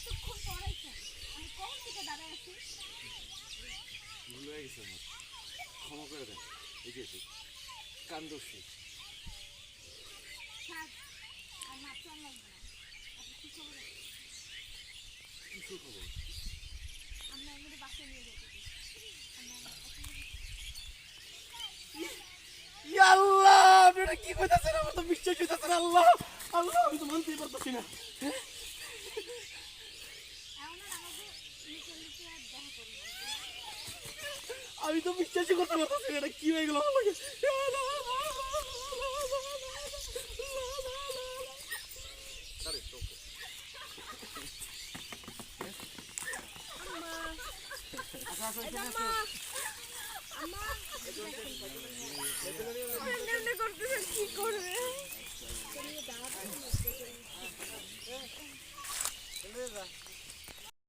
এতক্ষণ পড়াইছেন আমি কখন থেকে দাঁড়ায় আছি ভুল হয়ে গেছে আমার, ক্ষমা করে দেন। এই যে কান্দোষী থাক আর মাত্র লাগবে না আপনি কি খবর কিছু খবর আমরা আমাদের বাসায় নিয়ে যেতে আল্লাহ আপনারা কি কইতাছেন? আমার তো বিশ্বাস হইতাছে না। আল্লাহ আল্লাহ, আমি তো মানতেই পারতাছি না। এমন আমাদের নিচে নিচে দেখা করবো আমি তো বিশ্বাসই করতে পারতাছি না। এটা কি হয়ে গেল আমাকে? কি করবে